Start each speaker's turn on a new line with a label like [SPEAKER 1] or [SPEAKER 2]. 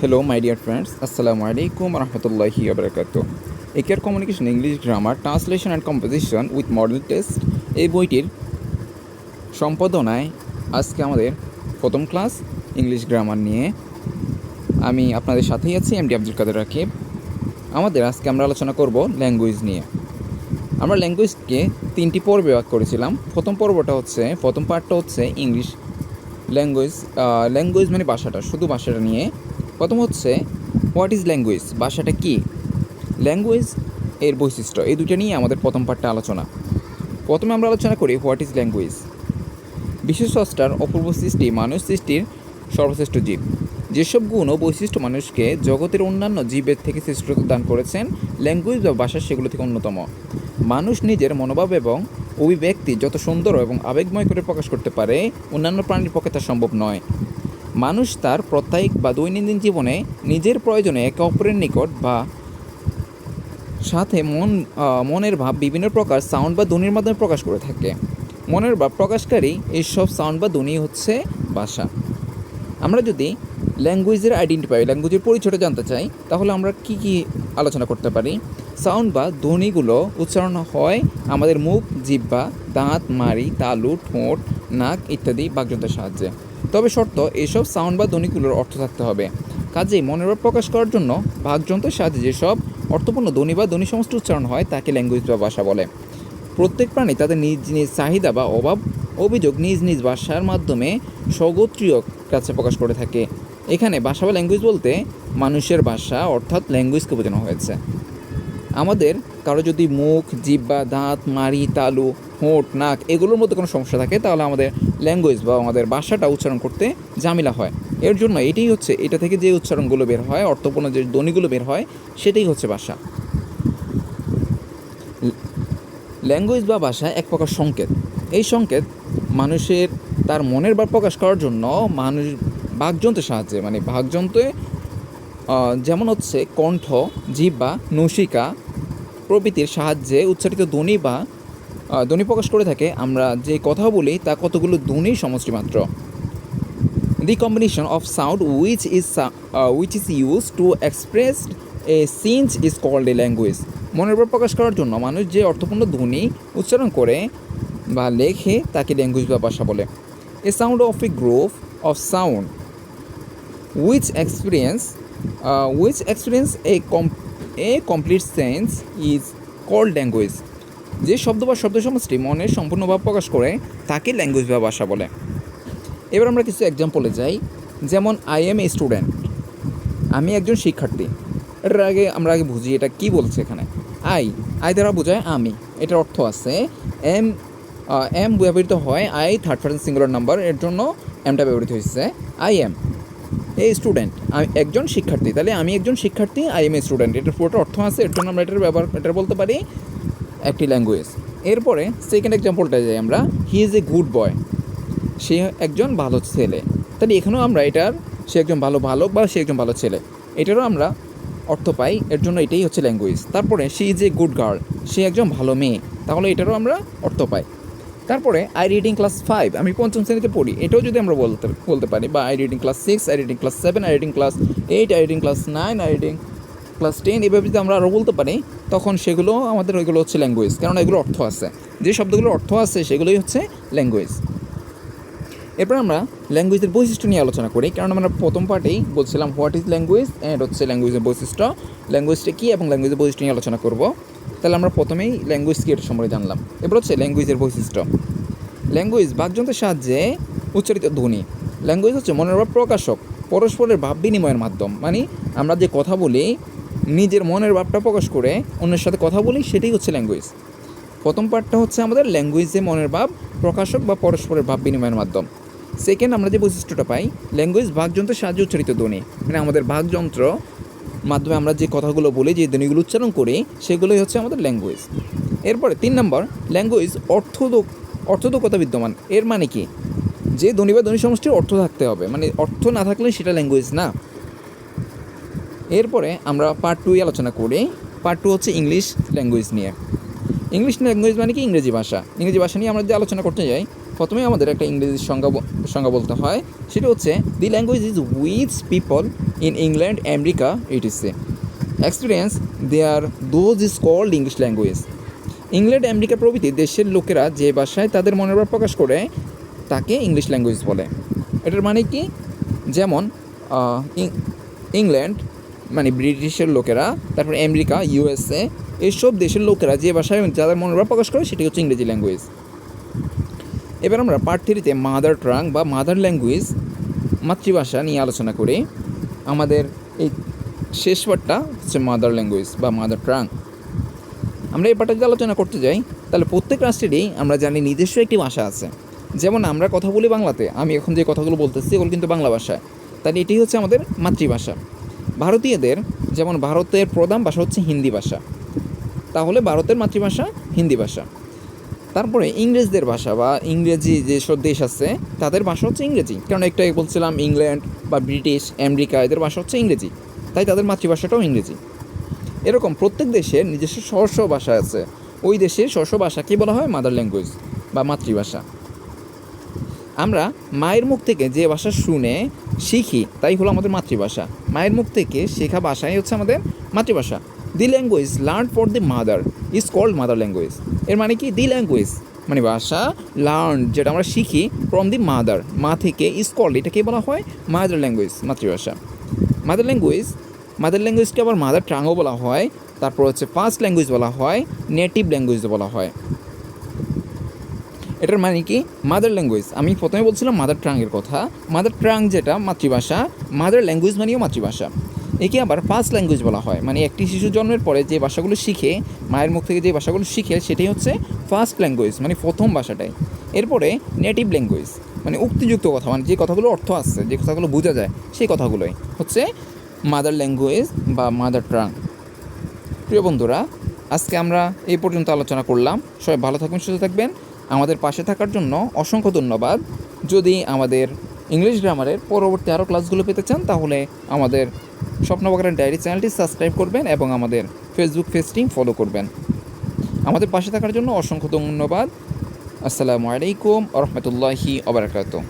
[SPEAKER 1] Hello, my dear friends. Assalamu alaikum wa rahmatullahi wa barakatuh. একের communication English grammar translation and composition with model test এই বইটির সম্পাদনায় আজকে আমাদের প্রথম class English grammar নিয়ে আমি আপনাদের সাথেই আছি এমডি আব্দুল কাদের রাকিব। আজকে আমরা আলোচনা করব ল্যাঙ্গুয়েজ নিয়ে। আমরা ল্যাঙ্গুয়েজকে তিনটি পর্বে ভাগ করেছিলাম। প্রথম পার্টটা হচ্ছে ইংলিশ ল্যাঙ্গুয়েজ মানে ভাষাটা, শুধু ভাষাটা নিয়ে। প্রথম হচ্ছে হোয়াট ইজ ল্যাঙ্গুয়েজ, ভাষাটা কী, ল্যাঙ্গুয়েজ এর বৈশিষ্ট্য, এই দুটো নিয়ে আমাদের প্রথম পার্টটা আলোচনা। প্রথমে আমরা আলোচনা করি হোয়াট ইজ ল্যাঙ্গুয়েজ। বিশ্ব স্রষ্টার অপূর্ব সৃষ্টি মানুষ সৃষ্টির সর্বশ্রেষ্ঠ জীব। যেসব গুণ ও বৈশিষ্ট্য মানুষকে জগতের অন্যান্য জীবের থেকে শ্রেষ্ঠত্ব দান করেছেন, ল্যাঙ্গুয়েজ বা ভাষা সেগুলো থেকে অন্যতম। মানুষ নিজের মনোভাব এবং অভিব্যক্তি যত সুন্দর এবং আবেগময় করে প্রকাশ করতে পারে, অন্যান্য প্রাণীর পক্ষে তা সম্ভব নয়। মানুষ তার প্রত্যয়িক বা দৈনন্দিন জীবনে নিজের প্রয়োজনে একে অপরের নিকট বা সাথে মনের ভাব বিভিন্ন প্রকার সাউন্ড বা ধ্বনির মাধ্যমে প্রকাশ করে থাকে। মনের ভাব প্রকাশকারী এইসব সাউন্ড বা ধ্বনি হচ্ছে ভাষা। আমরা যদি ল্যাঙ্গুয়েজের পরিচয়টা জানতে চাই, তাহলে আমরা কি আলোচনা করতে পারি। সাউন্ড বা ধ্বনিগুলো উচ্চারণ হয় আমাদের মুখ, জিহ্বা, দাঁত, মাড়ি, তালু, ঠোঁট, নাক ইত্যাদি বাকযন্ত্রের সাহায্যে। তবে শর্ত, এইসব সাউন্ড বা ধ্বনিগুলোর অর্থ থাকতে হবে। কাজেই মনের ভাব প্রকাশ করার জন্য বাকযন্ত্রের সাহায্যে যেসব অর্থপূর্ণ ধ্বনি বা ধ্বনি সমষ্টি উচ্চারণ হয় তাকে ল্যাঙ্গুয়েজ বা ভাষা বলে। প্রত্যেক প্রাণী তাদের নিজ নিজ চাহিদা বা অভিযোগ নিজ নিজ ভাষার মাধ্যমে স্বগোত্রীয় কাছে প্রকাশ করে থাকে। এখানে ভাষা বা ল্যাঙ্গুয়েজ বলতে মানুষের ভাষা অর্থাৎ ল্যাঙ্গুয়েজকে বোঝানো হয়েছে। আমাদের কারো যদি মুখ, জিহ্বা, দাঁত, মাড়ি, তালু, ঠোঁট, নাক এগুলোর মধ্যে কোনো সমস্যা থাকে, তাহলে আমাদের ল্যাঙ্গুয়েজ বা আমাদের ভাষাটা উচ্চারণ করতে ঝামেলা হয়। এর জন্য এটা থেকে যে উচ্চারণগুলো বের হয়, অর্থপূর্ণ যে ধ্বনিগুলো বের হয়, সেটাই হচ্ছে ভাষা। ল্যাঙ্গুয়েজ বা ভাষা এক প্রকার সংকেত। এই সংকেত মানুষের তার মনের ভাব প্রকাশ করার জন্য মানুষ বাকযন্ত্রের সাহায্যে, বাকযন্ত্রে যেমন হচ্ছে কণ্ঠ, জিহ্বা, নসিকা প্রভৃতির সাহায্যে উচ্চারিত ধ্বনি প্রকাশ করে থাকে। আমরা যে কথা বলি তা কতগুলো ধ্বনির সমষ্টি মাত্র। The combination of sound which is used to express a scene is called a language. মনের ভাব প্রকাশ করার জন্য মানুষ যে অর্থপূর্ণ ধ্বনি উচ্চারণ করে বা লেখে তাকে ল্যাঙ্গুয়েজ বা ভাষা বলে। A sound of a group of sound which experience a complete sense is called language. যে শব্দ বা শব্দ সমষ্টি মনের সম্পূর্ণ ভাব প্রকাশ করে তাকে ল্যাঙ্গুয়েজ বা ভাষা বলে। এবার আমরা কিছু এক্সাম্পলে যাই। যেমন আই এম এ স্টুডেন্ট, আমি একজন শিক্ষার্থী। আমরা আগে বুঝি এটা কি বলছে এখানে। আই দ্বারা বোঝায় আমি, এটার অর্থ আছে। এম ব্যবহৃত হয় I third person singular number, এর জন্য এমটা ব্যবহৃত হয়েছে। আই এম এ স্টুডেন্ট, আমি একজন শিক্ষার্থী, তাহলে আমি একজন শিক্ষার্থী, আই এম এ স্টুডেন্ট, এটার পুরোটা অর্থ আছে। এর জন্য আমরা এটা বলতে পারি একটি ল্যাঙ্গুয়েজ। এরপরে সেকেন্ড এক্সাম্পলটা যাই আমরা। He is a good boy, সে একজন ভালো ছেলে। তাহলে এখানেও আমরা সে একজন ভালো বালক বা সে একজন ভালো ছেলে, এটারও আমরা অর্থ পাই। এর জন্য এটাই হচ্ছে ল্যাঙ্গুয়েজ। তারপরে she is a good girl, সে একজন ভালো মেয়ে, তাহলে এটারও আমরা অর্থ পাই। তারপরে আই রিডিং ক্লাস 5, আমি 5ম শ্রেণীতে পড়ি, এটাও যদি আমরা বলতে পারি। বা I reading class 6, I reading class 7, I reading class 8, I reading class 9, I reading class 10, এভাবে যদি আমরা আরও বলতে পারি, তখন ওইগুলো হচ্ছে ল্যাঙ্গুয়েজ, কারণ এগুলো অর্থ আছে। যে শব্দগুলোর অর্থ আছে সেগুলোই হচ্ছে ল্যাঙ্গুয়েজ। এরপর আমরা ল্যাঙ্গুয়েজের বৈশিষ্ট্য নিয়ে আলোচনা করি, কারণ আমরা প্রথম পার্টেই বলছিলাম হোয়াট ইজ ল্যাঙ্গুয়েজ অ্যান্ড হচ্ছে ল্যাঙ্গুয়েজের বৈশিষ্ট্য। ল্যাঙ্গুয়েজটা কী এবং ল্যাঙ্গুয়েজের বৈশিষ্ট্য নিয়ে আলোচনা করব। তাহলে আমরা প্রথমেই ল্যাঙ্গুয়েজ কী এটা সম্পর্কে জানলাম। এবার হচ্ছে ল্যাঙ্গুয়েজের বৈশিষ্ট্য। ল্যাঙ্গুয়েজ বাকযন্ত্রের সাহায্যে উচ্চারিত ধ্বনি। ল্যাঙ্গুয়েজ হচ্ছে মনের ভাব প্রকাশক, পরস্পরের ভাব বিনিময়ের মাধ্যম। আমরা যে কথা বলি, নিজের মনের ভাবটা প্রকাশ করে অন্যের সাথে কথা বলি, সেটাই হচ্ছে ল্যাঙ্গুয়েজ। প্রথম পার্টটা হচ্ছে আমাদের ল্যাঙ্গুয়েজে মনের ভাব প্রকাশক বা পরস্পরের ভাব বিনিময়ের মাধ্যম। সেকেন্ড, আমরা যে বৈশিষ্ট্যটা পাই, ল্যাঙ্গুয়েজ বাকযন্ত্রের সাহায্যে উচ্চারিত ধ্বনি। আমাদের বাকযন্ত্র মাধ্যমে আমরা যে কথাগুলো বলি, যে ধ্বনিগুলো উচ্চারণ করি, সেগুলোই হচ্ছে আমাদের ল্যাঙ্গুয়েজ। এরপরে 3 নম্বর, ল্যাঙ্গুয়েজ অর্থোদ্যোগতা বিদ্যমান। এর মানে কি, যে ধ্বনি বা ধ্বনি সমষ্টির অর্থ থাকতে হবে, অর্থ না থাকলে সেটা ল্যাঙ্গুয়েজ না। এরপরে আমরা পার্ট 2 আলোচনা করি। পার্ট 2 হচ্ছে ইংলিশ ল্যাঙ্গুয়েজ নিয়ে। ইংলিশ ল্যাঙ্গুয়েজ মানে কি, ইংরেজি ভাষা। ইংরেজি ভাষা নিয়ে আমরা যে আলোচনা করতে যাই, প্রথমে আমাদের একটা ইংরেজি সংজ্ঞা বলতে হয়, সেটা হচ্ছে the language is which people in England America ETC experience there those is called English language. England America প্রভৃতি দেশের লোকেরা যে ভাষায় তাদের মনের ভাব প্রকাশ করে তাকে ইংলিশ ল্যাঙ্গুয়েজ বলে। এটার মানে কি, যেমন ইংল্যান্ড মানে ব্রিটিশের লোকেরা, তারপর আমেরিকা ইউএসএ, এইসব দেশের লোকেরা যে ভাষায় যাদের মনের ভাব প্রকাশ করে সেটি হচ্ছে ইংরেজি ল্যাঙ্গুয়েজ। এবার আমরা পার্ট 3-তে মাদার টাং বা মাদার ল্যাঙ্গুয়েজ মাতৃভাষা নিয়ে আলোচনা করি। আমাদের এই শেষ পার্টটা হচ্ছে মাদার ল্যাঙ্গুয়েজ বা মাদার টাং। আমরা এই পার্টটা যদি আলোচনা করতে যাই তাহলে প্রত্যেক রাষ্ট্রেরই আমরা জানি নিজস্ব একটি ভাষা আছে। যেমন আমরা কথা বলি বাংলাতে, আমি এখন যে কথাগুলো বলতেছি এগুলো কিন্তু বাংলা ভাষা, তাহলে এটি হচ্ছে আমাদের মাতৃভাষা। ভারতীয়দের যেমন ভারতের প্রধান ভাষা হচ্ছে হিন্দি ভাষা, তাহলে ভারতের মাতৃভাষা হিন্দি ভাষা। তারপরে ইংরেজদের ভাষা বা ইংরেজি যেসব দেশ আছে তাদের ভাষা হচ্ছে ইংরেজি, কারণ একটু আগে বলছিলাম ইংল্যান্ড বা ব্রিটিশ আমেরিকা এদের ভাষা হচ্ছে ইংরেজি, তাই তাদের মাতৃভাষাটাও ইংরেজি। এরকম প্রত্যেক দেশের নিজস্ব স্ব ভাষা আছে, ওই দেশের স্ব ভাষাকে বলা হয় মাদার ল্যাঙ্গুয়েজ বা মাতৃভাষা। আমরা মায়ের মুখ থেকে যে ভাষা শুনে শিখি তাই হলো আমাদের মাতৃভাষা। মায়ের মুখ থেকে শেখা ভাষাই হচ্ছে আমাদের মাতৃভাষা। The language learn for the mother is called mother language. এর মানে কি, দি ল্যাঙ্গুয়েজ মানে ভাষা, লার্ন যেটা আমরা শিখি ফ্রম দি মাদার, মা থেকে, ইজ কল্ড এটাকে বলা হয় মাদার ল্যাঙ্গুয়েজ মাতৃভাষা। মাদার ল্যাঙ্গুয়েজকে আবার মাদার টাংও বলা হয়, তারপর হচ্ছে ফার্স্ট ল্যাঙ্গুয়েজ বলা হয়, নেটিভ ল্যাঙ্গুয়েজ বলা হয়। এটার মানে কি, মাদার ল্যাঙ্গুয়েজ আমি প্রথমে বলছিলাম মাদার টাংয়ের কথা, মাদার টাং যেটা মাতৃভাষা, মাদার ল্যাঙ্গুয়েজ মানেও মাতৃভাষা। একে আবার ফার্স্ট ল্যাঙ্গুয়েজ বলা হয়, মানে একটি শিশু জন্মের পরে যে ভাষাগুলো শিখে, মায়ের মুখ থেকে যে ভাষাগুলো শিখে সেটাই হচ্ছে ফার্স্ট ল্যাঙ্গুয়েজ মানে প্রথম ভাষাটাই। এরপরে নেটিভ ল্যাঙ্গুয়েজ মানে উক্তিযুক্ত কথা, মানে যে কথাগুলো অর্থ আসছে, যে কথাগুলো বোঝা যায় সেই কথাগুলোই হচ্ছে মাদার ল্যাঙ্গুয়েজ বা মাদার টাং। প্রিয় বন্ধুরা, আজকে আমরা এই পর্যন্ত আলোচনা করলাম। সবাই ভালো থাকবেন, সুস্থ থাকবেন। আমাদের পাশে থাকার জন্য অসংখ্য ধন্যবাদ। যদি আমাদের ইংলিশ গ্রামারের পরবর্তী আরও ক্লাসগুলো পেতে চান তাহলে আমাদের স্বপ্নবাগানের ডায়েরি চ্যানেলটি সাবস্ক্রাইব করবেন এবং আমাদের ফেসবুক পেজটি ফলো করবেন। আমাদের পাশে থাকার জন্য অসংখ্য ধন্যবাদ। আসসালামু আলাইকুম ওয়া রাহমাতুল্লাহি ওয়া বারাকাতুহু।